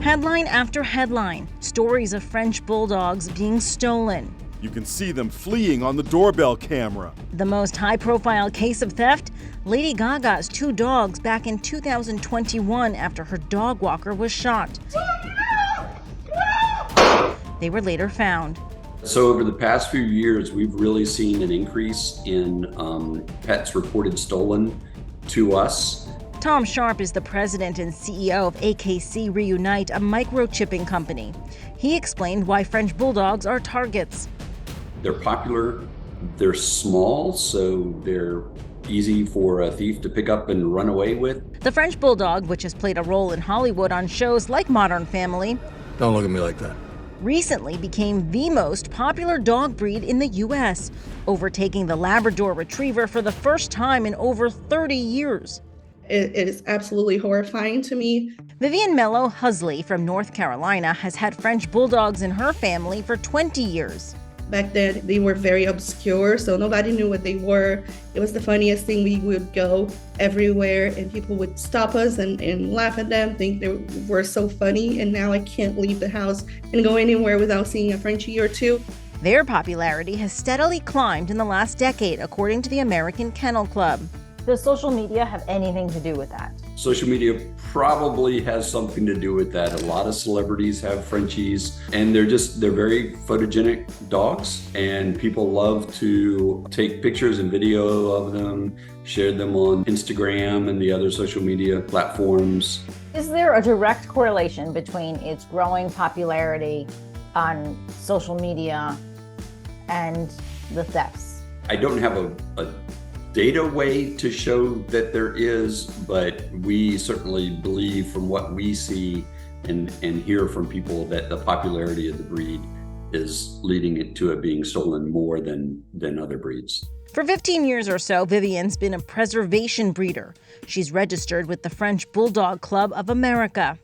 Headline after headline, stories of French Bulldogs being stolen. You can see them fleeing on the doorbell camera. The most high-profile case of theft? Lady Gaga's 2 dogs back in 2021 after her dog walker was shot. They were later found. So over the past few years, we've really seen an increase in pets reported stolen to us. Tom Sharp is the president and CEO of AKC Unite, a microchipping company. He explained why French Bulldogs are targets. They're popular, they're small, so they're easy for a thief to pick up and run away with. The French Bulldog, which has played a role in Hollywood on shows like Modern Family, Don't look at me like that. recently became the most popular dog breed in the U.S., overtaking the Labrador Retriever for the first time in over 30 years. It is absolutely horrifying to me. Vivian Mello Husley from North Carolina has had French Bulldogs in her family for 20 years. Back then, they were very obscure, so nobody knew what they were. It was the funniest thing. We would go everywhere, and people would stop us and laugh at them, think they were so funny, and now I can't leave the house and go anywhere without seeing a Frenchie or two. Their popularity has steadily climbed in the last decade, according to the American Kennel Club. Does social media have anything to do with that? Social media probably has something to do with that. A lot of celebrities have Frenchies, and they're very photogenic dogs, and people love to take pictures and video of them, share them on Instagram and the other social media platforms. Is there a direct correlation between its growing popularity on social media and the thefts? I don't have a data way to show that there is, but we certainly believe from what we see and hear from people that the popularity of the breed is leading it to it being stolen more than other breeds. For 15 years or so, Vivian's been a preservation breeder. She's registered with the French Bulldog Club of America.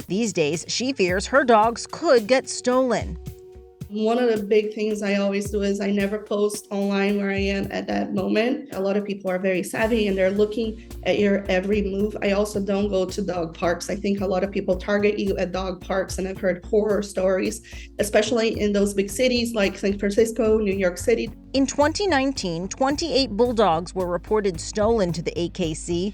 These days, she fears her dogs could get stolen. One of the big things I always do is I never post online where I am at that moment. A lot of people are very savvy and they're looking at your every move. I also don't go to dog parks. I think a lot of people target you at dog parks, and I've heard horror stories, especially in those big cities like San Francisco, New York City. In 2019, 28 bulldogs were reported stolen to the AKC.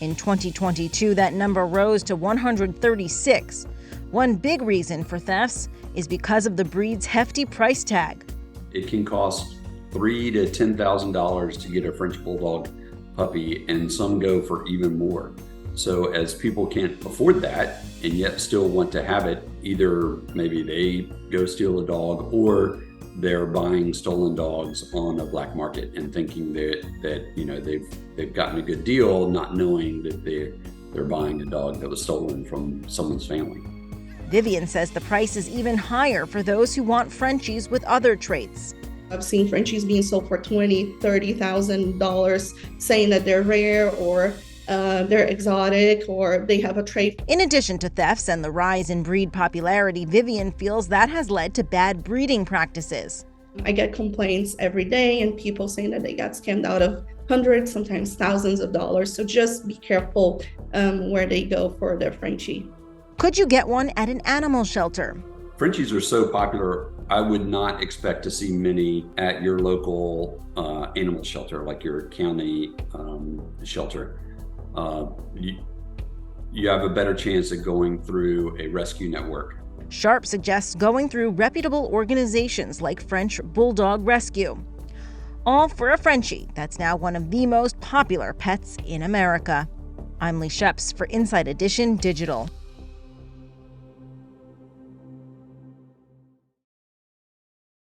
In 2022, that number rose to 136. One big reason for thefts is because of the breed's hefty price tag. It can cost $3,000 to $10,000 to get a French Bulldog puppy, and some go for even more. So as people can't afford that and yet still want to have it, either maybe they go steal a dog or they're buying stolen dogs on a black market and thinking that they've gotten a good deal, not knowing that they're buying a dog that was stolen from someone's family. Vivian says the price is even higher for those who want Frenchies with other traits. I've seen Frenchies being sold for $20,000, $30,000, saying that they're rare or they're exotic or they have a trait. In addition to thefts and the rise in breed popularity, Vivian feels that has led to bad breeding practices. I get complaints every day and people saying that they got scammed out of hundreds, sometimes thousands of dollars. So just be careful where they go for their Frenchie. Could you get one at an animal shelter? Frenchies are so popular, I would not expect to see many at your local animal shelter, like your county shelter. You have a better chance of going through a rescue network. Sharp suggests going through reputable organizations like French Bulldog Rescue. All for a Frenchie that's now one of the most popular pets in America. I'm Leigh Scheps for Inside Edition Digital.